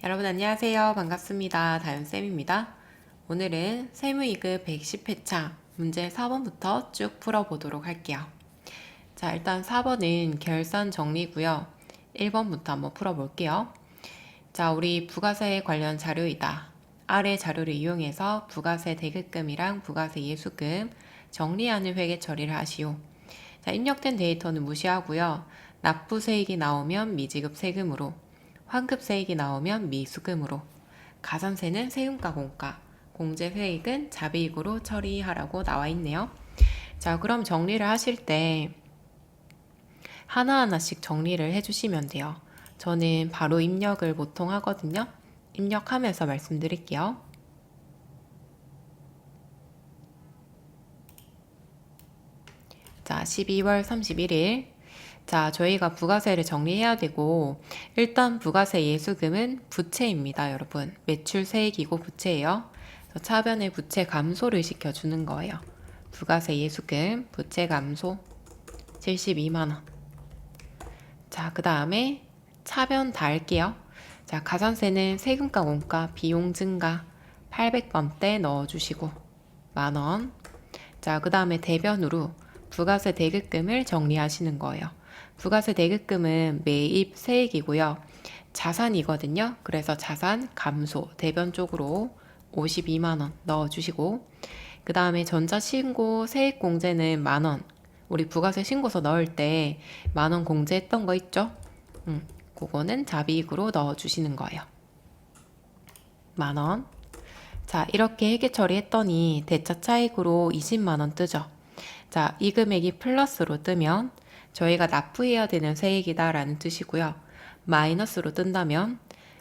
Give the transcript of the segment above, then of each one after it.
여러분 안녕하세요. 반갑습니다. 다윤쌤입니다. 오늘은 세무이급 110회차 문제 4번부터 쭉 풀어보도록 할게요. 자, 일단 4번은 결산 정리고요. 1번부터 한번 풀어볼게요. 자, 우리 부가세 관련 자료이다. 아래 자료를 이용해서 부가세 대급금이랑 부가세 예수금 정리하는 회계 처리를 하시오. 자, 입력된 데이터는 무시하고요. 납부세액이 나오면 미지급 세금으로, 환급세액이 나오면 미수금으로, 가산세는 세금과 공가, 공제회익은 자비익으로 처리하라고 나와 있네요. 자, 그럼 정리를 하실 때 하나하나씩 정리를 해주시면 돼요. 저는 바로 입력을 보통 하거든요. 입력하면서 말씀드릴게요. 자, 12월 31일. 자, 저희가 부가세를 정리해야 되고, 일단 부가세 예수금은 부채입니다, 여러분. 매출세액이고 부채예요. 차변에 부채 감소를 시켜주는 거예요. 부가세 예수금, 부채 감소 72만원. 자, 그 다음에 차변 다 할게요. 자, 가산세는 세금과 원가, 비용 증가 800번대 넣어주시고, 만원. 자, 그 다음에 대변으로 부가세 대급금을 정리하시는 거예요. 부가세 대급금은 매입 세액이고요. 자산이거든요. 그래서 자산 감소 대변 쪽으로 52만원 넣어주시고, 그 다음에 전자신고 세액공제는 만원. 우리 부가세 신고서 넣을 때 만원 공제했던 거 있죠? 그거는 자비익으로 넣어주시는 거예요. 만원. 자, 이렇게 회계 처리했더니 대차 차익으로 20만원 뜨죠. 자, 이 금액이 플러스로 뜨면 저희가 납부해야 되는 세액이다 라는 뜻이고요. 마이너스로 뜬다면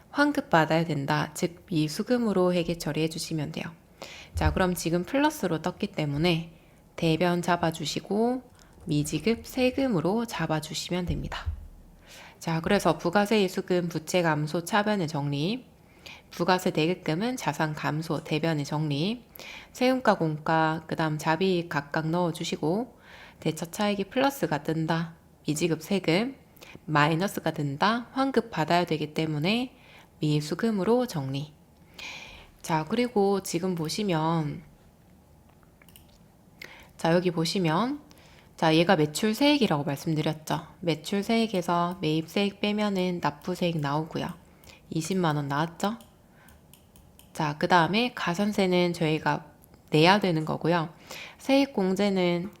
환급받아야 된다, 즉 미수금으로 회계 처리해 주시면 돼요. 자, 그럼 지금 플러스로 떴기 때문에 대변 잡아주시고 미지급 세금으로 잡아주시면 됩니다. 자, 그래서 부가세 예수금 부채 감소 차변의 정리, 부가세 대급금은 자산 감소 대변의 정리, 세금과 공가, 그 다음 자비익 각각 넣어주시고, 대차 차익이 플러스가 뜬다, 미지급 세금, 마이너스가 든다, 환급 받아야 되기 때문에 미수금으로 정리. 자, 그리고 지금 보시면, 자, 여기 보시면, 자, 얘가 매출세액이라고 말씀드렸죠. 매출세액에서 매입세액 빼면은 납부세액 나오고요. 20만원 나왔죠? 자, 그 다음에 가산세는 저희가 내야 되는 거고요. 세액공제는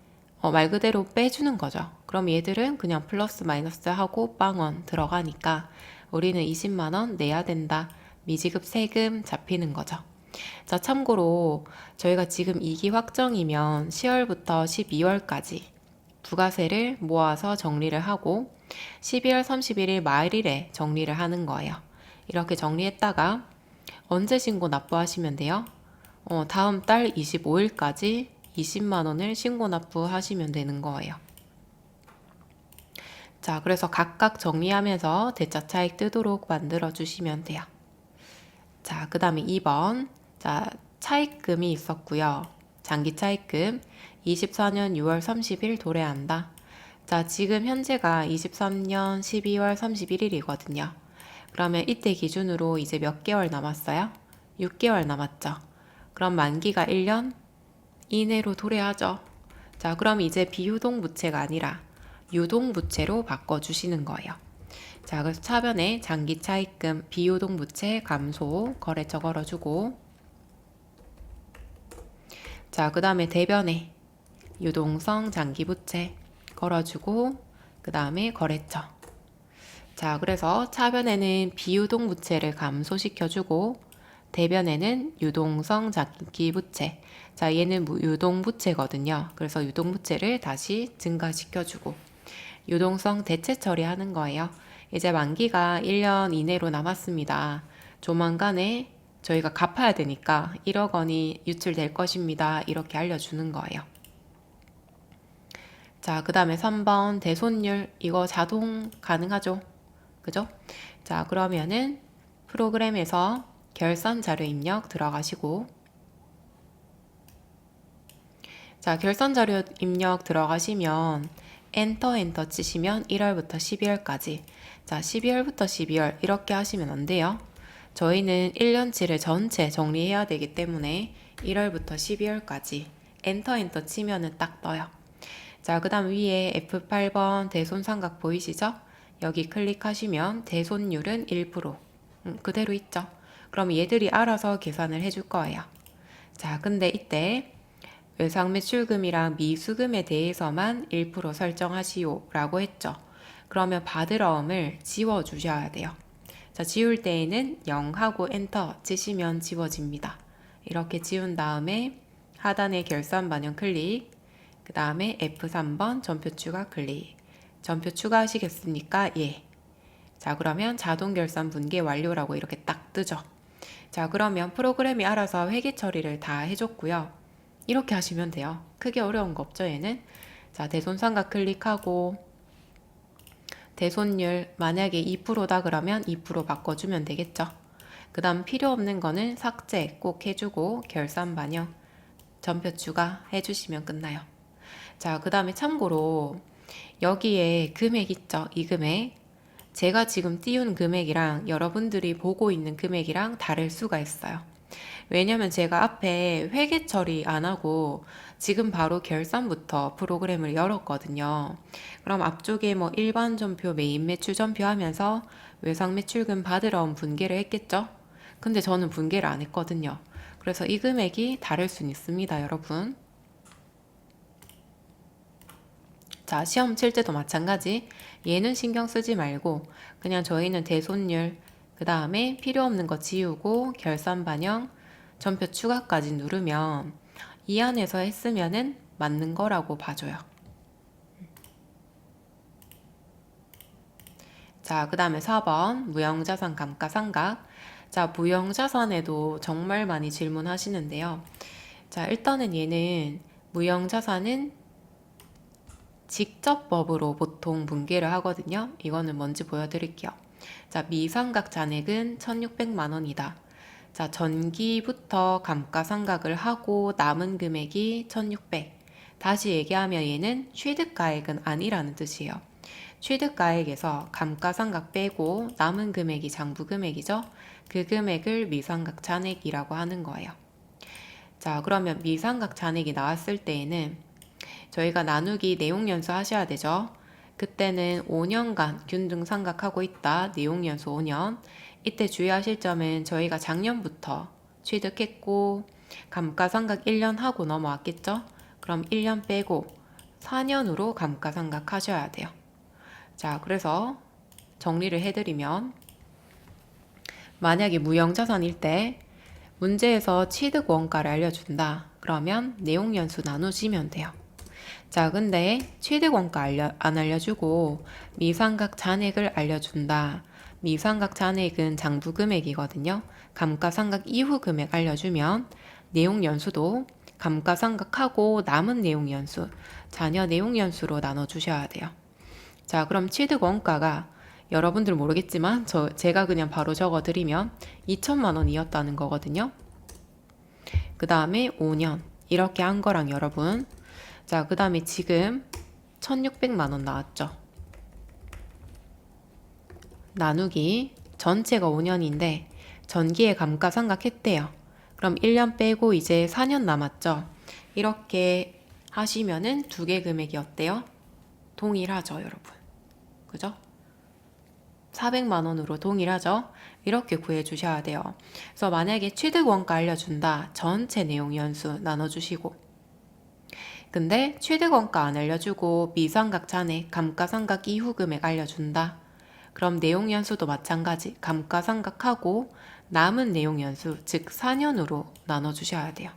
말 그대로 빼주는 거죠. 그럼 얘들은 그냥 플러스 마이너스 하고 빵원 들어가니까 우리는 20만원 내야 된다. 미지급 세금 잡히는 거죠. 자, 참고로 저희가 지금 2기 확정이면 10월부터 12월까지 부가세를 모아서 정리를 하고 12월 31일 말일에 정리를 하는 거예요. 이렇게 정리했다가 언제 신고 납부하시면 돼요? 다음 달 25일까지 20만원을 신고 납부하시면 되는 거예요. 자, 그래서 각각 정리하면서 대차 차익 뜨도록 만들어 주시면 돼요. 자, 그 다음에 2번. 자, 차익금이 있었고요. 장기 차익금 24년 6월 30일 도래한다. 자, 지금 현재가 23년 12월 31일이거든요. 그러면 이때 기준으로 이제 몇 개월 남았어요? 6개월 남았죠. 그럼 만기가 1년 이내로 도래하죠. 자, 그럼 이제 비유동 부채가 아니라 유동 부채로 바꿔주시는 거예요. 자, 그래서 차변에 장기 차입금 비유동 부채 감소 거래처 걸어주고, 자, 그 다음에 대변에 유동성 장기 부채 걸어주고, 그 다음에 거래처. 자, 그래서 차변에는 비유동 부채를 감소시켜주고, 대변에는 유동성 장기 부채. 자, 얘는 유동 부채거든요. 그래서 유동 부채를 다시 증가시켜주고, 유동성 대체 처리하는 거예요. 이제 만기가 1년 이내로 남았습니다. 조만간에 저희가 갚아야 되니까 1억 원이 유출될 것입니다. 이렇게 알려주는 거예요. 자, 그 다음에 3번 대손율. 이거 자동 가능하죠? 그죠? 자, 그러면은 프로그램에서 결산 자료 입력 들어가시고, 자, 결산 자료 입력 들어가시면 엔터 치시면 1월부터 12월까지, 자, 12월부터 12월 이렇게 하시면 안 돼요. 저희는 1년치를 전체 정리해야 되기 때문에 1월부터 12월까지 엔터 치면은 딱 떠요. 자, 그 다음 위에 F8번 대손삼각 보이시죠? 여기 클릭하시면 대손율은 1%. 그대로 있죠? 그럼 얘들이 알아서 계산을 해줄 거예요. 자, 근데 이때 외상매출금이랑 미수금에 대해서만 1% 설정하시오 라고 했죠. 그러면 받으러움을 지워주셔야 돼요. 자, 지울 때에는 0 하고 엔터 치시면 지워집니다. 이렇게 지운 다음에 하단에 결산 반영 클릭, 그 다음에 F3번 전표 추가 클릭. 전표 추가하시겠습니까? 예. 자, 그러면 자동 결산 분계 완료라고 이렇게 딱 뜨죠. 자, 그러면 프로그램이 알아서 회계 처리를 다 해줬고요. 이렇게 하시면 돼요. 크게 어려운 거 없죠, 얘는? 자, 대손삼각 클릭하고 대손율 만약에 2%다 그러면 2% 바꿔주면 되겠죠. 그 다음 필요 없는 거는 삭제 꼭 해주고 결산 반영 전표 추가 해주시면 끝나요. 자, 그 다음에 참고로 여기에 금액 있죠? 이 금액. 제가 지금 띄운 금액이랑 여러분들이 보고 있는 금액이랑 다를 수가 있어요. 왜냐면 제가 앞에 회계 처리 안 하고 지금 바로 결산부터 프로그램을 열었거든요. 그럼 앞쪽에 뭐 일반 전표, 메인 매출 전표 하면서 외상 매출금 받으러 온 분계를 했겠죠? 근데 저는 분계를 안 했거든요. 그래서 이 금액이 다를 수는 있습니다, 여러분. 자, 시험 칠 때도 마찬가지. 얘는 신경 쓰지 말고 그냥 저희는 대손율, 그 다음에 필요 없는 거 지우고 결산 반영, 전표 추가까지 누르면 이 안에서 했으면은 맞는 거라고 봐줘요. 자, 그 다음에 4번 무형자산 감가상각. 자, 무형자산에도 정말 많이 질문하시는데요. 자, 일단은 얘는 무형자산은 직접법으로 보통 분계를 하거든요. 이거는 뭔지 보여드릴게요. 자, 미상각 잔액은 1,600만 원이다. 자, 전기부터 감가상각을 하고 남은 금액이 1,600. 다시 얘기하면 얘는 취득가액은 아니라는 뜻이에요. 취득가액에서 감가상각 빼고 남은 금액이 장부금액이죠. 그 금액을 미상각 잔액이라고 하는 거예요. 자, 그러면 미상각 잔액이 나왔을 때에는 저희가 나누기 내용연수 하셔야 되죠. 그때는 5년간 균등상각하고 있다. 내용연수 5년. 이때 주의하실 점은 저희가 작년부터 취득했고 감가상각 1년 하고 넘어왔겠죠. 그럼 1년 빼고 4년으로 감가상각 하셔야 돼요. 자, 그래서 정리를 해드리면 만약에 무형자산일 때 문제에서 취득 원가를 알려준다. 그러면 내용연수 나누시면 돼요. 자, 근데 취득 원가 안 알려주고 미상각 잔액을 알려준다. 미상각 잔액은 장부 금액이거든요. 감가상각 이후 금액 알려주면 내용 연수도 감가상각하고 남은 내용 연수, 자녀 내용 연수로 나눠주셔야 돼요. 자, 그럼 취득 원가가 여러분들 모르겠지만 제가 그냥 바로 적어드리면 2천만 원이었다는 거거든요. 그 다음에 5년 이렇게 한 거랑 여러분, 자, 그 다음에 지금 1,600만 원 나왔죠. 나누기 전체가 5년인데 전기에 감가상각 했대요. 그럼 1년 빼고 이제 4년 남았죠. 이렇게 하시면은 두 개 금액이 어때요? 동일하죠, 여러분. 그죠? 400만 원으로 동일하죠? 이렇게 구해 주셔야 돼요. 그래서 만약에 취득 원가 알려준다. 전체 내용 연수 나눠주시고, 근데 취득 원가 안 알려주고 미상각 잔액, 감가상각 이후 금액 알려준다. 그럼 내용 연수도 마찬가지. 감가상각하고 남은 내용 연수, 즉 4년으로 나눠주셔야 돼요.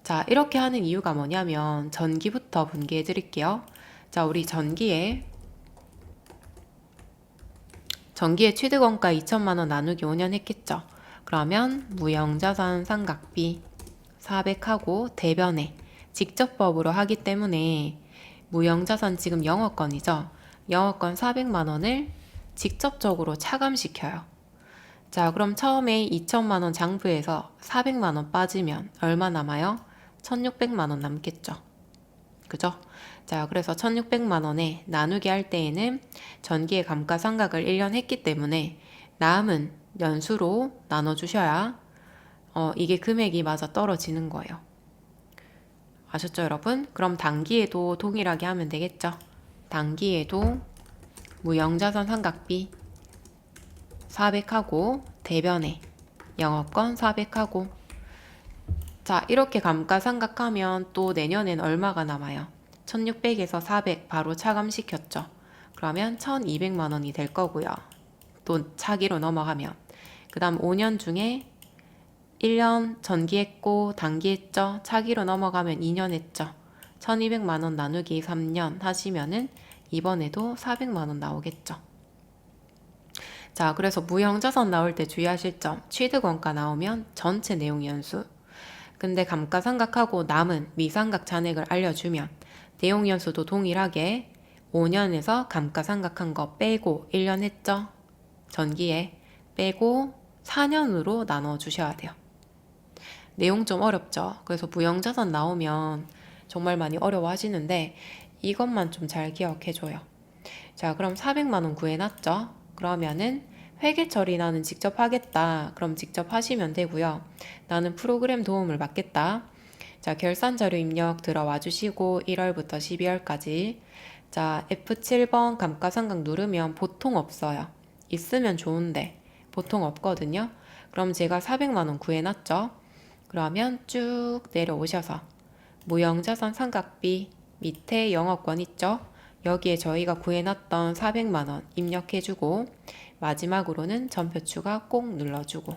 자, 이렇게 하는 이유가 뭐냐면 전기부터 분개해 드릴게요. 자, 우리 전기에 취득 원가 2천만 원 나누기 5년 했겠죠. 그러면 무형자산 상각비 400하고 대변에 직접법으로 하기 때문에 무형자산 지금 영업권이죠. 영업권 400만 원을 직접적으로 차감시켜요. 자, 그럼 처음에 2천만 원 장부에서 400만 원 빠지면 얼마 남아요? 1,600만 원 남겠죠. 그죠? 자, 그래서 1,600만 원에 나누기 할 때에는 전기의 감가상각을 1년 했기 때문에 남은 연수로 나눠주셔야 이게 금액이 맞아 떨어지는 거예요. 아셨죠, 여러분? 그럼 단기에도 동일하게 하면 되겠죠? 단기에도 무형자산 상각비 400하고 대변에 영업권 400하고 자, 이렇게 감가상각하면 또 내년엔 얼마가 남아요? 1600에서 400 바로 차감시켰죠. 그러면 1200만 원이 될 거고요. 또 차기로 넘어가면 그 다음 5년 중에 1년 전기했고 단기했죠. 차기로 넘어가면 2년 했죠. 1200만 원 나누기 3년 하시면은 이번에도 400만 원 나오겠죠. 자, 그래서 무형자산 나올 때 주의하실 점. 취득원가 나오면 전체 내용 연수. 근데 감가상각하고 남은 미상각 잔액을 알려주면 내용 연수도 동일하게 5년에서 감가상각한 거 빼고 1년 했죠. 전기에 빼고 4년으로 나눠 주셔야 돼요. 내용 좀 어렵죠. 그래서 무형자산 나오면 정말 많이 어려워하시는데 이것만 좀 잘 기억해줘요. 자, 그럼 400만 원 구해놨죠? 그러면은 회계 처리 나는 직접 하겠다. 그럼 직접 하시면 되고요. 나는 프로그램 도움을 받겠다. 자, 결산 자료 입력 들어와 주시고 1월부터 12월까지. 자, F7번 감가상각 누르면 보통 없어요. 있으면 좋은데 보통 없거든요. 그럼 제가 400만 원 구해놨죠? 그러면 쭉 내려오셔서 무형자산 상각비 밑에 영업권 있죠? 여기에 저희가 구해놨던 400만 원 입력해주고 마지막으로는 전표 추가 꼭 눌러주고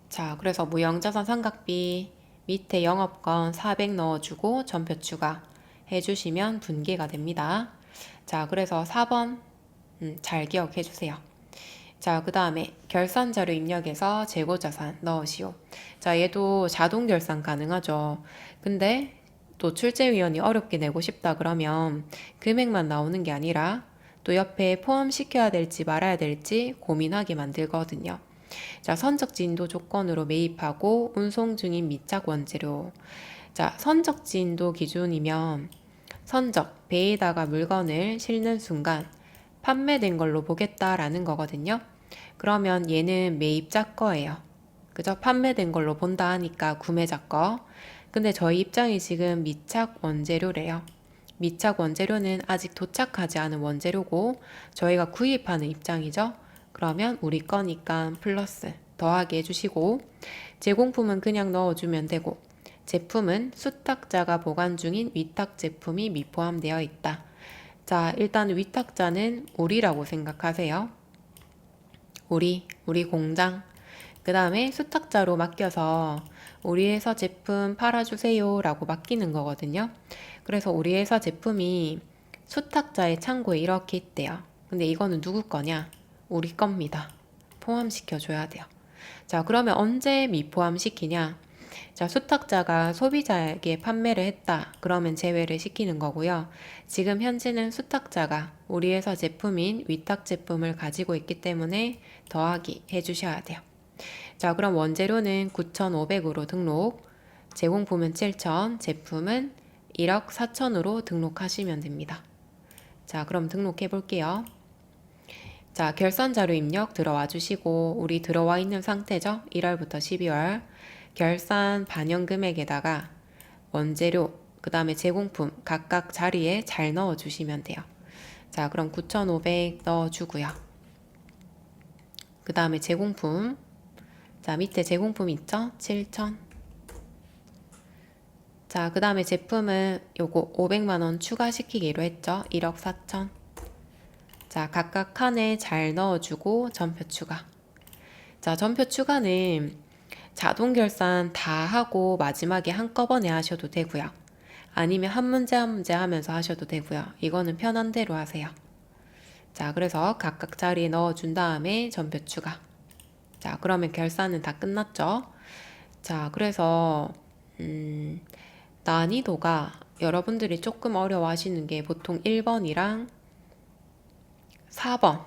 자, 그래서 무형자산 상각비 밑에 영업권 400 넣어주고 전표 추가 해주시면 분계가 됩니다. 자, 그래서 4번 잘 기억해주세요. 자, 그 다음에 결산자료 입력해서 재고자산 넣으시오. 자, 얘도 자동 결산 가능하죠. 근데 또 출제위원이 어렵게 내고 싶다 그러면 금액만 나오는 게 아니라 또 옆에 포함시켜야 될지 말아야 될지 고민하게 만들거든요. 자, 선적진도 조건으로 매입하고 운송 중인 미착 원재료. 자, 선적진도 기준이면 선적, 배에다가 물건을 실는 순간 판매된 걸로 보겠다라는 거거든요. 그러면 얘는 매입자 거예요. 그죠? 판매된 걸로 본다 하니까 구매자 거. 근데 저희 입장이 지금 미착 원재료래요. 미착 원재료는 아직 도착하지 않은 원재료고 저희가 구입하는 입장이죠. 그러면 우리 거니까 플러스 더하기 해주시고 제공품은 그냥 넣어주면 되고 제품은 수탁자가 보관 중인 위탁 제품이 미포함되어 있다. 자, 일단 위탁자는 우리라고 생각하세요. 우리 공장. 그 다음에 수탁자로 맡겨서 우리 회사 제품 팔아주세요 라고 맡기는 거거든요. 그래서 우리 회사 제품이 수탁자의 창고에 이렇게 있대요. 근데 이거는 누구 거냐? 우리 겁니다. 포함시켜줘야 돼요. 자, 그러면 언제 미포함시키냐? 자, 수탁자가 소비자에게 판매를 했다. 그러면 제외를 시키는 거고요. 지금 현재는 수탁자가 우리 회사 제품인 위탁 제품을 가지고 있기 때문에 더하기 해주셔야 돼요. 자, 그럼 원재료는 9,500으로 등록, 제공품은 7,000, 제품은 1억 4천으로 등록하시면 됩니다. 자, 그럼 등록해 볼게요. 자, 결산자료 입력 들어와 주시고 우리 들어와 있는 상태죠? 1월부터 12월 결산 반영 금액에다가 원재료, 그 다음에 제공품 각각 자리에 잘 넣어 주시면 돼요. 자, 그럼 9,500 넣어 주고요. 그 다음에 제공품, 자, 밑에 제공품 있죠? 7,000. 자, 그 다음에 제품은 요거 500만 원 추가시키기로 했죠? 1억 4천. 자, 각각 칸에 잘 넣어주고 전표 추가. 자, 전표 추가는 자동 결산 다 하고 마지막에 한꺼번에 하셔도 되고요. 아니면 한 문제 한 문제 하면서 하셔도 되고요. 이거는 편한 대로 하세요. 자, 그래서 각각 자리에 넣어준 다음에 전표 추가. 자, 그러면 결산은 다 끝났죠? 자, 그래서 난이도가 여러분들이 조금 어려워하시는 게 보통 1번이랑 4번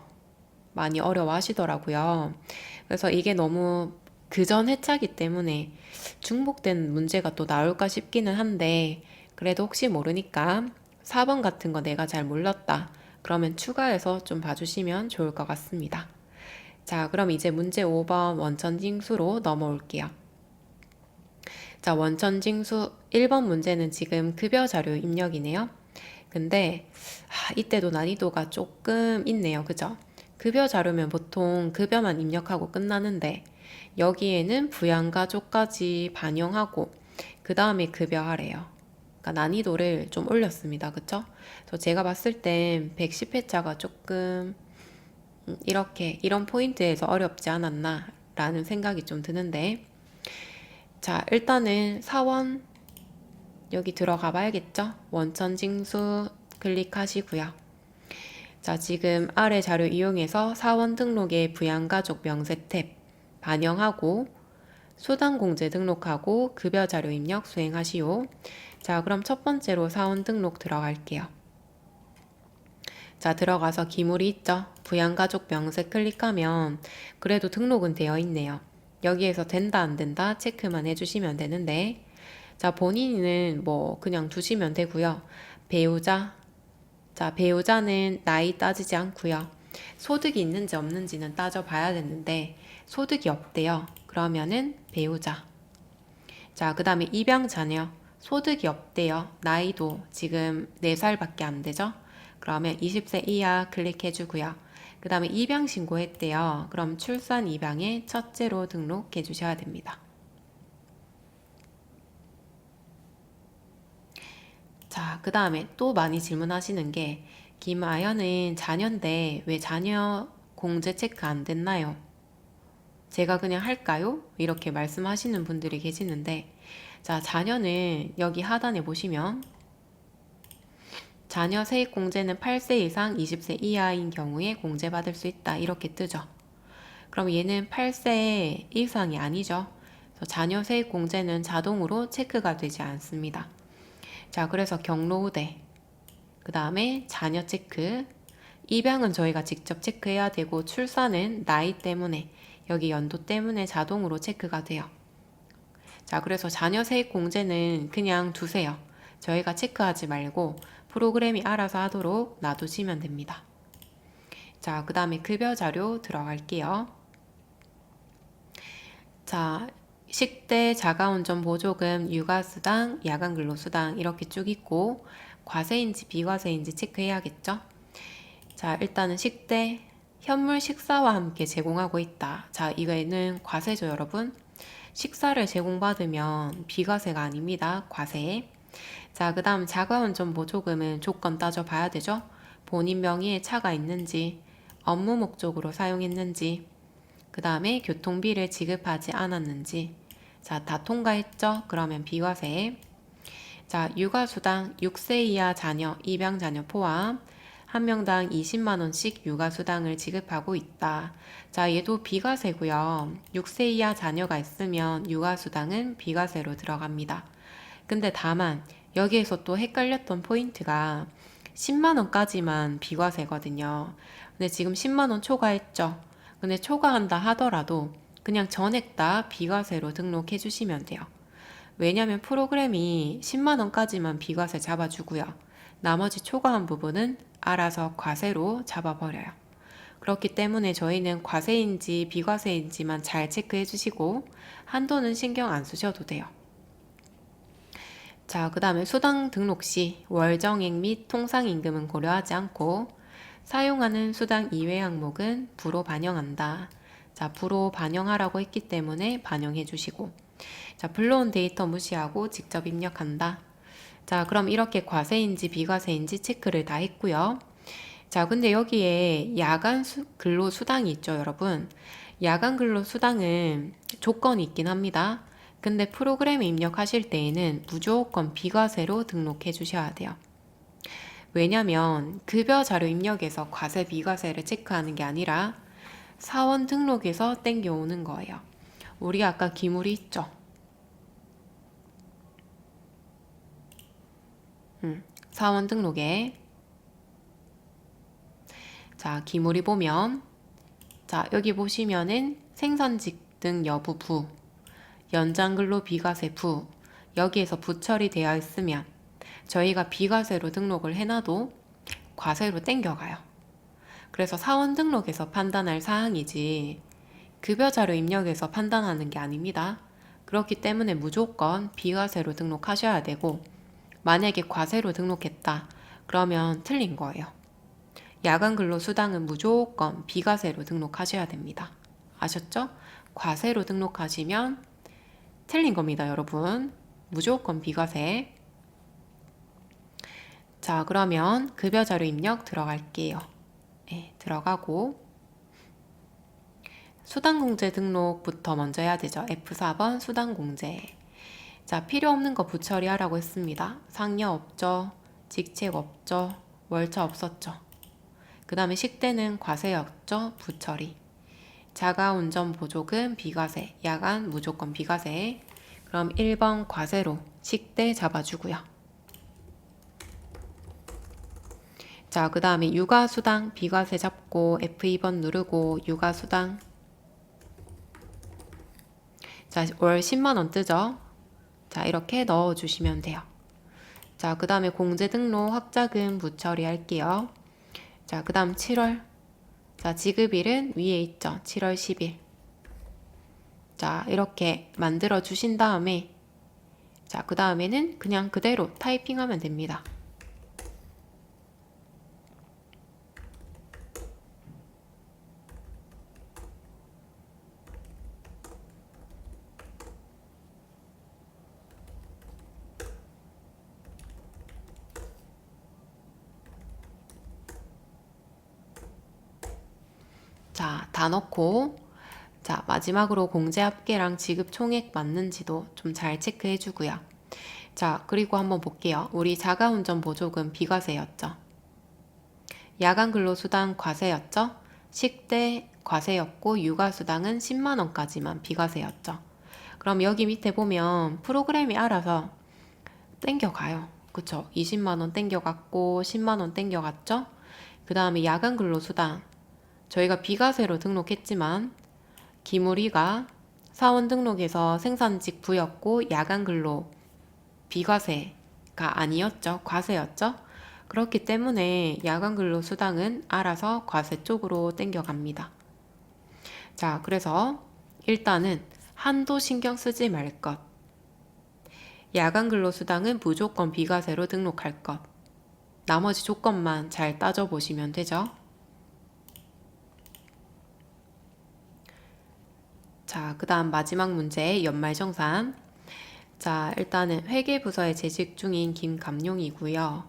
많이 어려워하시더라고요. 그래서 이게 너무 그전 회차기 때문에 중복된 문제가 또 나올까 싶기는 한데 그래도 혹시 모르니까 4번 같은 거 내가 잘 몰랐다 그러면 추가해서 좀 봐주시면 좋을 것 같습니다. 자, 그럼 이제 문제 5번 원천징수로 넘어올게요. 자, 원천징수 1번 문제는 지금 급여 자료 입력이네요. 근데 이때도 난이도가 조금 있네요. 그죠? 급여 자료면 보통 급여만 입력하고 끝나는데 여기에는 부양가족까지 반영하고 그 다음에 급여하래요. 그러니까 난이도를 좀 올렸습니다. 그쵸? 제가 봤을 땐 110회차가 조금 이런 포인트에서 어렵지 않았나 라는 생각이 좀 드는데, 자, 일단은 사원 여기 들어가 봐야겠죠? 원천징수 클릭하시고요. 자, 지금 아래 자료 이용해서 사원 등록의 부양가족 명세 탭 반영하고 수당공제 등록하고 급여 자료 입력 수행하시오. 자, 그럼 첫 번째로 사원 등록 들어갈게요. 자, 들어가서 기물이 있죠? 부양가족 명세 클릭하면 그래도 등록은 되어 있네요. 여기에서 된다 안 된다 체크만 해주시면 되는데, 자, 본인은 뭐 그냥 두시면 되고요. 배우자, 자, 배우자는 나이 따지지 않고요. 소득이 있는지 없는지는 따져봐야 되는데 소득이 없대요. 그러면은 배우자. 자, 그 다음에 입양 자녀. 소득이 없대요. 나이도 지금 4살밖에 안 되죠? 그러면 20세 이하 클릭해주고요. 그 다음에 입양 신고했대요. 그럼 출산 입양에 첫째로 등록해 주셔야 됩니다. 자, 그 다음에 또 많이 질문하시는 게 김아연은 자녀인데 왜 자녀 공제 체크 안 됐나요? 제가 그냥 할까요? 이렇게 말씀하시는 분들이 계시는데, 자, 자녀는 여기 하단에 보시면 자녀 세액 공제는 8세 이상 20세 이하인 경우에 공제받을 수 있다 이렇게 뜨죠. 그럼 얘는 8세 이상이 아니죠. 그래서 자녀 세액 공제는 자동으로 체크가 되지 않습니다. 자, 그래서 경로우대, 그 다음에 자녀 체크, 입양은 저희가 직접 체크해야 되고 출산은 나이 때문에 여기 연도 때문에 자동으로 체크가 돼요. 자, 그래서 자녀 세액 공제는 그냥 두세요. 저희가 체크하지 말고 프로그램이 알아서 하도록 놔두시면 됩니다. 자, 그 다음에 급여 자료 들어갈게요. 자, 식대, 자가운전 보조금, 육아수당, 야간근로수당 이렇게 쭉 있고 과세인지 비과세인지 체크해야겠죠? 자, 일단은 식대, 현물 식사와 함께 제공하고 있다. 자, 이거에는 과세죠, 여러분. 식사를 제공받으면 비과세가 아닙니다. 과세. 자, 그 다음 자가운전 보조금은 조건 따져봐야 되죠? 본인 명의의 차가 있는지, 업무 목적으로 사용했는지, 그 다음에 교통비를 지급하지 않았는지. 자, 다 통과했죠? 그러면 비과세. 자, 육아수당 6세 이하 자녀, 입양 자녀 포함 한 명당 20만 원씩 육아수당을 지급하고 있다. 자, 얘도 비과세고요. 6세 이하 자녀가 있으면 육아수당은 비과세로 들어갑니다. 근데 다만 여기에서 또 헷갈렸던 포인트가 10만 원까지만 비과세거든요. 근데 지금 10만 원 초과했죠. 근데 초과한다 하더라도 그냥 전액 다 비과세로 등록해 주시면 돼요. 왜냐면 프로그램이 10만 원까지만 비과세 잡아주고요. 나머지 초과한 부분은 알아서 과세로 잡아버려요. 그렇기 때문에 저희는 과세인지 비과세인지만 잘 체크해 주시고 한도는 신경 안 쓰셔도 돼요. 자, 그 다음에 수당 등록 시 월정액 및 통상임금은 고려하지 않고 사용하는 수당 이외 항목은 부로 반영한다. 자, 부로 반영하라고 했기 때문에 반영해 주시고, 자, 불러온 데이터 무시하고 직접 입력한다. 자, 그럼 이렇게 과세인지 비과세인지 체크를 다 했고요. 자, 근데 여기에 야간 근로 수당이 있죠, 여러분. 야간 근로 수당은 조건이 있긴 합니다. 근데 프로그램에 입력하실 때에는 무조건 비과세로 등록해 주셔야 돼요. 왜냐면 급여 자료 입력에서 과세 비과세를 체크하는 게 아니라 사원 등록에서 땡겨오는 거예요. 우리 아까 기물이 있죠. 사원 등록에 자, 기물이 보면 자, 여기 보시면은 생산직 등 여부 부, 연장근로 비과세 부, 여기에서 부처리 되어 있으면 저희가 비과세로 등록을 해놔도 과세로 땡겨가요. 그래서 사원 등록에서 판단할 사항이지 급여 자료 입력에서 판단하는 게 아닙니다. 그렇기 때문에 무조건 비과세로 등록하셔야 되고, 만약에 과세로 등록했다 그러면 틀린 거예요. 야간 근로 수당은 무조건 비과세로 등록하셔야 됩니다. 아셨죠? 과세로 등록하시면 틀린 겁니다, 여러분. 무조건 비과세. 자, 그러면 급여 자료 입력 들어갈게요. 네, 들어가고 수당공제 등록부터 먼저 해야 되죠. F4번 수당공제. 자, 필요 없는 거 부처리하라고 했습니다. 상여 없죠. 직책 없죠. 월차 없었죠. 그 다음에 식대는 과세였죠. 부처리. 자가운전 보조금 비과세. 야간 무조건 비과세. 그럼 1번 과세로 식대 잡아주고요. 자, 그 다음에 육아수당 비과세 잡고 F2번 누르고 육아수당. 자, 월 10만원 뜨죠? 자, 이렇게 넣어주시면 돼요. 자, 그 다음에 공제등록 확자금 부처리 할게요. 자, 그 다음 7월. 자, 지급일은 위에 있죠? 7월 10일. 자, 이렇게 만들어 주신 다음에, 자, 그 다음에는 그냥 그대로 타이핑하면 됩니다. 자, 다 넣고, 자, 마지막으로 공제 합계랑 지급 총액 맞는지도 좀 잘 체크해 주고요. 자, 그리고 한번 볼게요. 우리 자가운전 보조금 비과세였죠. 야간 근로수당 과세였죠. 식대 과세였고 육아수당은 10만원까지만 비과세였죠. 그럼 여기 밑에 보면 프로그램이 알아서 땡겨가요. 그쵸? 20만원 땡겨갔고 10만원 땡겨갔죠. 그 다음에 야간 근로수당 저희가 비과세로 등록했지만 기물이가 사원 등록에서 생산직 부였고 야간 근로 비과세가 아니었죠. 과세였죠. 그렇기 때문에 야간 근로 수당은 알아서 과세 쪽으로 땡겨갑니다. 자, 그래서 일단은 한도 신경 쓰지 말 것. 야간 근로 수당은 무조건 비과세로 등록할 것. 나머지 조건만 잘 따져보시면 되죠. 자, 그 다음 마지막 문제 연말정산. 자, 일단은 회계부서에 재직 중인 김감용이고요.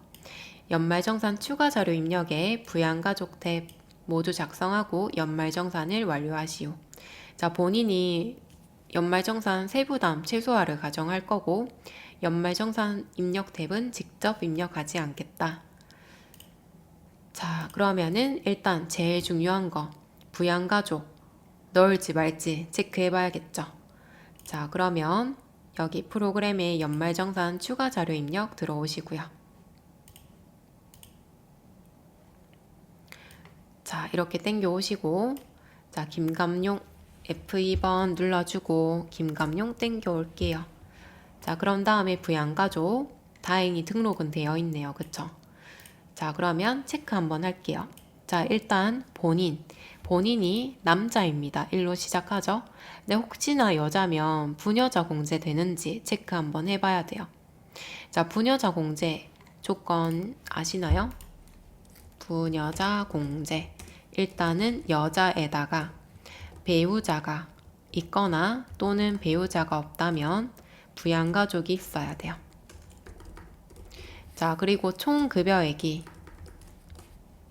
연말정산 추가 자료 입력에 부양가족 탭 모두 작성하고 연말정산을 완료하시오. 자, 본인이 연말정산 세부담 최소화를 가정할 거고 연말정산 입력 탭은 직접 입력하지 않겠다. 자, 그러면은 일단 제일 중요한 거 부양가족 넣을지 말지 체크해 봐야겠죠. 자, 그러면 여기 프로그램에 연말정산 추가 자료 입력 들어오시고요. 자, 이렇게 땡겨 오시고, 자, 김감용 F2번 눌러주고, 김감용 땡겨 올게요. 자, 그런 다음에 부양가족, 다행히 등록은 되어 있네요. 그쵸? 자, 그러면 체크 한번 할게요. 자, 일단 본인이 남자입니다. 일로 시작하죠. 근데 혹시나 여자면 부녀자 공제 되는지 체크 한번 해봐야 돼요. 자, 부녀자 공제 조건 아시나요? 부녀자 공제. 일단은 여자에다가 배우자가 있거나 또는 배우자가 없다면 부양가족이 있어야 돼요. 자, 그리고 총 급여액이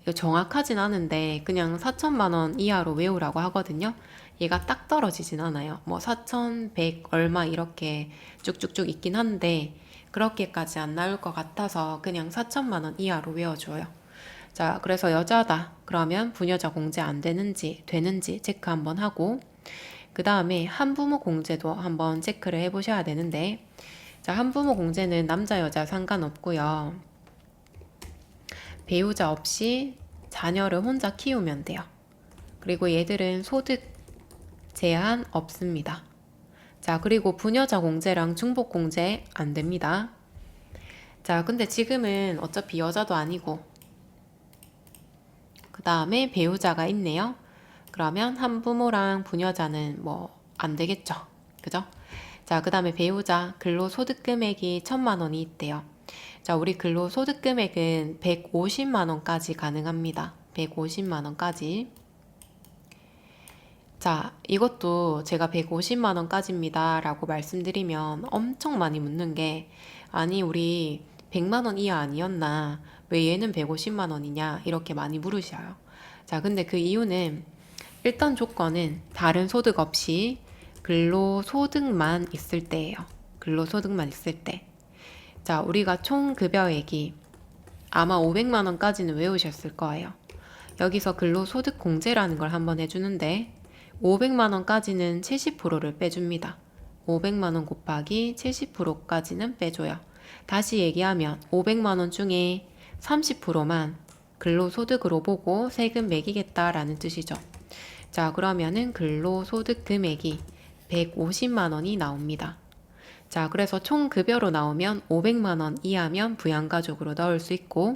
이거 정확하진 않은데 그냥 4천만 원 이하로 외우라고 하거든요. 얘가 딱 떨어지진 않아요. 뭐 4,100 얼마 이렇게 쭉쭉쭉 있긴 한데 그렇게까지 안 나올 것 같아서 그냥 4천만 원 이하로 외워줘요. 자, 그래서 여자다. 그러면 부녀자 공제 안 되는지 체크 한번 하고 그 다음에 한부모 공제도 한번 체크를 해보셔야 되는데 자, 한부모 공제는 남자 여자 상관없고요. 배우자 없이 자녀를 혼자 키우면 돼요. 그리고 얘들은 소득 제한 없습니다. 자, 그리고 부녀자 공제랑 중복 공제 안 됩니다. 자, 근데 지금은 어차피 여자도 아니고 그 다음에 배우자가 있네요. 그러면 한부모랑 부녀자는 뭐 안 되겠죠. 그죠? 자, 그 다음에 배우자 근로소득 금액이 1,000만 원이 있대요. 자, 우리 근로소득 금액은 150만 원까지 가능합니다. 150만 원까지. 자, 이것도 제가 150만 원까지입니다 라고 말씀드리면 엄청 많이 묻는 게, 아니 우리 100만 원 이하 아니었나? 왜 얘는 150만 원이냐? 이렇게 많이 물으셔요. 자, 근데 그 이유는 일단 조건은 다른 소득 없이 근로소득만 있을 때예요. 근로소득만 있을 때. 자, 우리가 총 급여액이 아마 500만 원까지는 외우셨을 거예요. 여기서 근로소득 공제라는 걸 한번 해주는데 500만 원까지는 70%를 빼줍니다. 500만 원 곱하기 70%까지는 빼줘요. 다시 얘기하면 500만 원 중에 30%만 근로소득으로 보고 세금 매기겠다라는 뜻이죠. 자, 그러면은 근로소득 금액이 150만 원이 나옵니다. 자, 그래서 총 급여로 나오면 500만 원 이하면 부양가족으로 넣을 수 있고,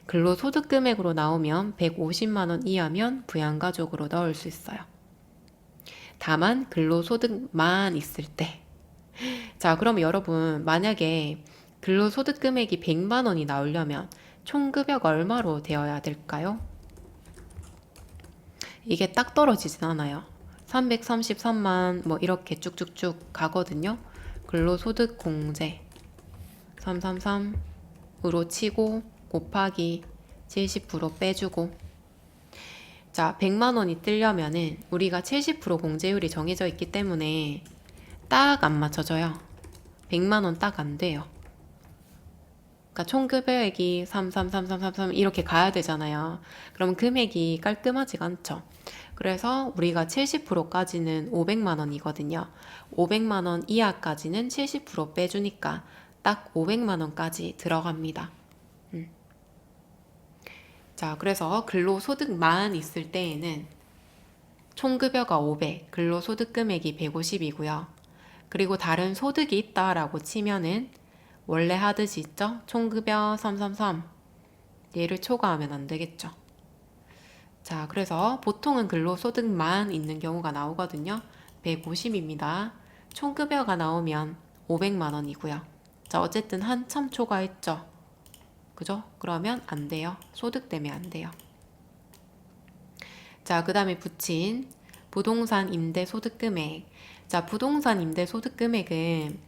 근로소득 금액으로 나오면 150만 원 이하면 부양가족으로 넣을 수 있어요. 다만 근로소득만 있을 때. 자, 그럼 여러분 만약에 근로소득 금액이 100만 원이 나오려면 총 급여가 얼마로 되어야 될까요? 이게 딱 떨어지진 않아요. 333만 뭐 이렇게 쭉쭉쭉 가거든요. 근로소득 공제 333으로 치고 곱하기 70% 빼주고, 자, 100만 원이 뜨려면은 우리가 70% 공제율이 정해져 있기 때문에 딱 안 맞춰져요. 100만 원 딱 안 돼요. 그러니까 총 급여액이 333333 이렇게 가야 되잖아요. 그럼 금액이 깔끔하지가 않죠. 그래서 우리가 70%까지는 500만 원이거든요. 500만 원 이하까지는 70% 빼주니까 딱 500만 원까지 들어갑니다. 자, 그래서 근로소득만 있을 때에는 총급여가 500, 근로소득 금액이 150이고요. 그리고 다른 소득이 있다라고 치면은 원래 하듯이 있죠? 총급여 333. 얘를 초과하면 안 되겠죠. 자, 그래서 보통은 근로소득만 있는 경우가 나오거든요. 150입니다. 총급여가 나오면 500만 원이고요. 자, 어쨌든 한참 초과했죠. 그죠? 그러면 안 돼요. 소득 때문에 안 돼요. 자, 그 다음에 붙인 부동산 임대 소득 금액. 자, 부동산 임대 소득 금액은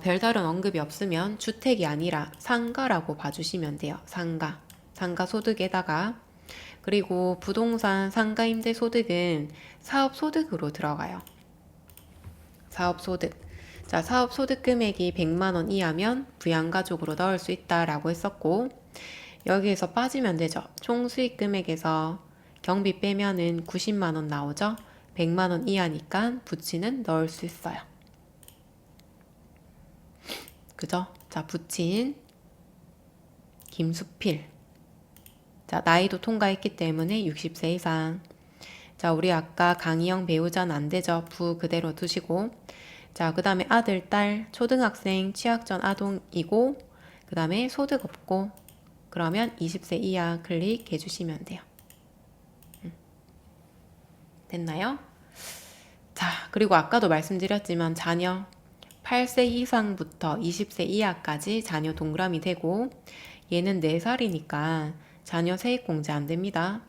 별다른 언급이 없으면 주택이 아니라 상가라고 봐주시면 돼요. 상가. 상가 소득에다가, 그리고 부동산 상가 임대 소득은 사업 소득으로 들어가요. 사업 소득. 자, 사업 소득 금액이 100만 원 이하면 부양가족으로 넣을 수 있다라고 했었고, 여기에서 빠지면 되죠. 총 수익 금액에서 경비 빼면은 90만 원 나오죠. 100만 원 이하니까 부친은 넣을 수 있어요. 그죠? 자, 부친 김수필. 자, 나이도 통과했기 때문에 60세 이상. 자, 우리 아까 강희영 배우자는 안 되죠. 부 그대로 두시고. 자, 그 다음에 아들, 딸, 초등학생, 취학 전 아동이고, 그 다음에 소득 없고, 그러면 20세 이하 클릭해 주시면 돼요. 됐나요? 자, 그리고 아까도 말씀드렸지만 자녀 8세 이상부터 20세 이하까지 자녀 동그라미 되고, 얘는 4살이니까 자녀 세액공제 안 됩니다.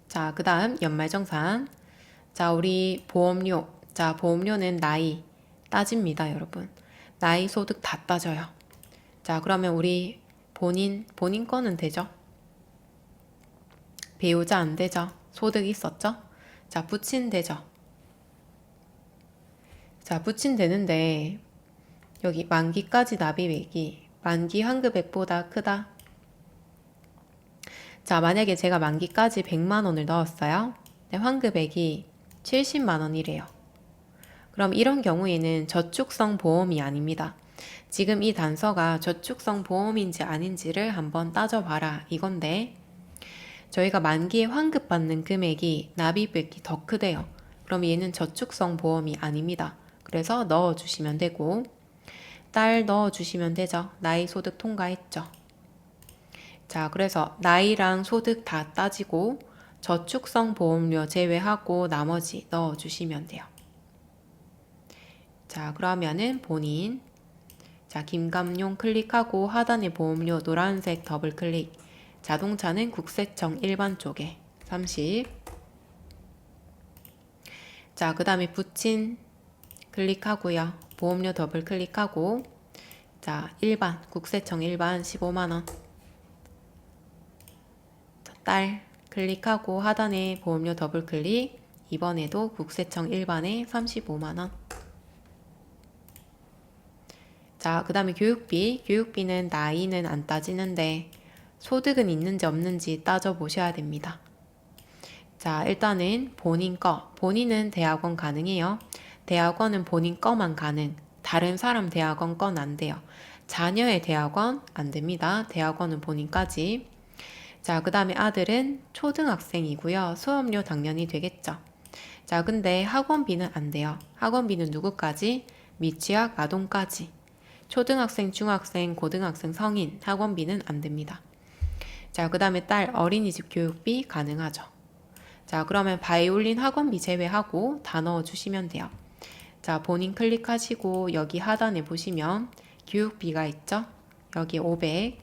자, 그 다음 연말정산. 자, 우리 보험료. 자, 보험료는 나이 따집니다, 여러분. 나이, 소득 다 따져요. 자, 그러면 우리 본인 거는 되죠? 배우자 안 되죠? 소득 있었죠? 자, 부친 되죠? 자, 부친 되는데 여기 만기까지 납입액이 만기 환급액보다 크다. 자, 만약에 제가 만기까지 100만 원을 넣었어요. 근데 환급액이 70만 원이래요. 그럼 이런 경우에는 저축성 보험이 아닙니다. 지금 이 단서가 저축성 보험인지 아닌지를 한번 따져봐라 이건데, 저희가 만기에 환급받는 금액이 납입액이 더 크대요. 그럼 얘는 저축성 보험이 아닙니다. 그래서 넣어주시면 되고, 딸 넣어주시면 되죠. 나이 소득 통과했죠. 자, 그래서 나이랑 소득 다 따지고 저축성 보험료 제외하고 나머지 넣어주시면 돼요. 자, 그러면은 본인, 자, 김감용 클릭하고 하단에 보험료 노란색 더블 클릭. 자동차는 국세청 일반 쪽에 30. 자, 그 다음에 부친 클릭하고요. 보험료 더블 클릭하고, 자, 일반, 국세청 일반 15만원. 딸 클릭하고 하단에 보험료 더블 클릭. 이번에도 국세청 일반에 35만원. 자, 그 다음에 교육비. 교육비는 나이는 안 따지는데 소득은 있는지 없는지 따져보셔야 됩니다. 자, 일단은 본인 거. 본인은 대학원 가능해요. 대학원은 본인 거만 가능. 다른 사람 대학원 건 안 돼요. 자녀의 대학원 안 됩니다. 대학원은 본인까지. 자, 그 다음에 아들은 초등학생이고요. 수업료 당연히 되겠죠. 자, 근데 학원비는 안 돼요. 학원비는 누구까지? 미취학 아동까지. 초등학생, 중학생, 고등학생, 성인 학원비는 안 됩니다. 자, 그 다음에 딸 어린이집 교육비 가능하죠. 자, 그러면 바이올린 학원비 제외하고 다 넣어주시면 돼요. 자, 본인 클릭하시고 여기 하단에 보시면 교육비가 있죠. 여기 500.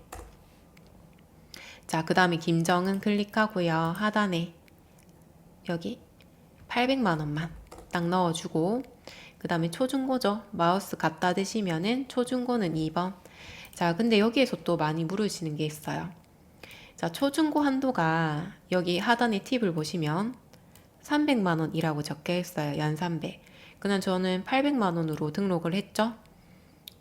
자, 그 다음에 김정은 클릭하고요. 하단에 여기 800만 원만 딱 넣어주고, 그 다음에 초중고죠. 마우스 갖다 대시면은 초중고는 2번. 자, 근데 여기에서 또 많이 물으시는 게 있어요. 자, 초중고 한도가 여기 하단에 팁을 보시면 300만 원이라고 적혀 있어요. 연 300. 그냥 저는 800만 원으로 등록을 했죠.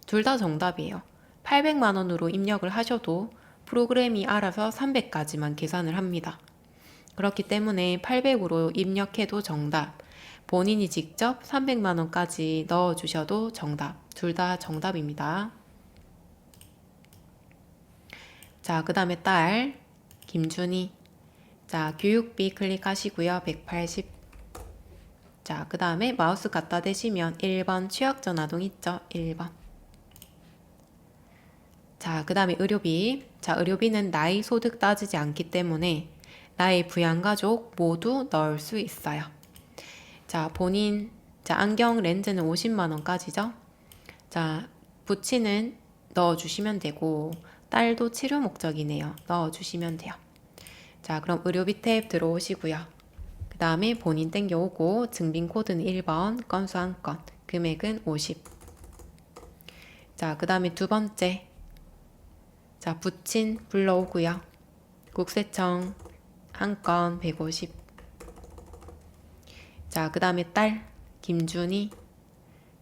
둘 다 정답이에요. 800만 원으로 입력을 하셔도 프로그램이 알아서 300까지만 계산을 합니다. 그렇기 때문에 800으로 입력해도 정답. 본인이 직접 300만 원까지 넣어주셔도 정답. 둘 다 정답입니다. 자, 그 다음에 딸 김준희. 자, 교육비 클릭하시고요. 180. 자, 그 다음에 마우스 갖다 대시면 1번 취약전 아동 있죠? 1번. 자, 그 다음에 의료비. 자, 의료비는 나이 소득 따지지 않기 때문에 나의 부양가족 모두 넣을 수 있어요. 자, 본인, 자, 안경 렌즈는 50만 원까지죠. 자, 부치는 넣어주시면 되고, 딸도 치료 목적이네요. 넣어주시면 돼요. 자, 그럼 의료비 탭 들어오시고요. 그 다음에 본인 땡겨오고, 증빙코드는 1번, 건수 1건, 금액은 50. 자, 그 다음에 두 번째. 자, 부친 불러오고요. 국세청 1건 150. 자, 그 다음에 딸 김준희.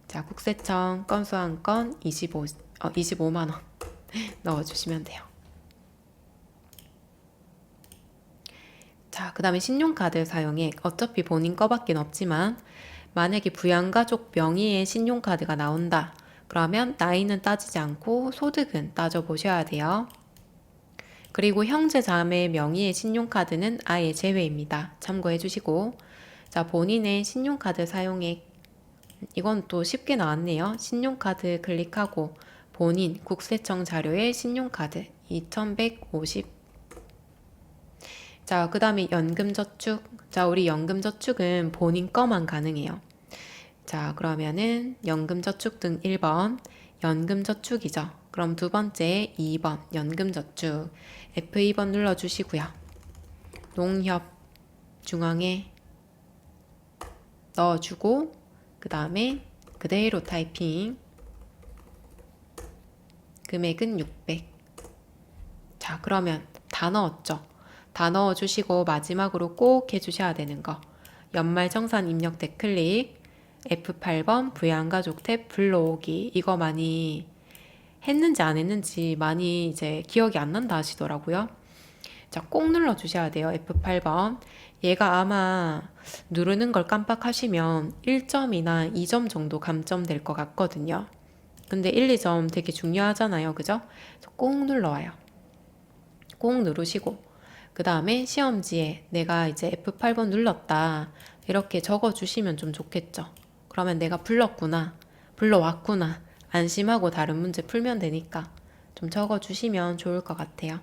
자, 국세청 건수 1건 25만 원 넣어주시면 돼요. 자, 그 다음에 신용카드 사용액. 어차피 본인 거밖에 없지만 만약에 부양가족 명의의 신용카드가 나온다. 그러면 나이는 따지지 않고 소득은 따져보셔야 돼요. 그리고 형제 자매 명의의 신용카드는 아예 제외입니다. 참고해 주시고, 자, 본인의 신용카드 사용액. 이건 또 쉽게 나왔네요. 신용카드 클릭하고 본인 국세청 자료에 신용카드 2150. 자, 그 다음에 연금저축. 자, 우리 연금저축은 본인 거만 가능해요. 자, 그러면은 연금저축 등 1번 연금저축이죠. 그럼 두 번째 2번 연금저축 F2번 눌러주시고요. 농협 중앙에 넣어주고, 그 다음에 그대로 타이핑. 금액은 600. 자, 그러면 다 넣었죠. 다 넣어주시고 마지막으로 꼭 해주셔야 되는 거. 연말정산 입력 탭 클릭. F8번 부양가족 탭 불러오기. 이거 많이 했는지 안 했는지 많이 이제 기억이 안 난다 하시더라고요. 자, 꼭 눌러주셔야 돼요. F8번. 얘가 아마 누르는 걸 깜빡하시면 1점이나 2점 정도 감점될 것 같거든요. 근데 1, 2점 되게 중요하잖아요. 그죠? 꼭 눌러와요. 꼭 누르시고, 그 다음에 시험지에 내가 이제 F8번 눌렀다 이렇게 적어주시면 좀 좋겠죠. 그러면 내가 불러왔구나 안심하고 다른 문제 풀면 되니까 좀 적어주시면 좋을 것 같아요.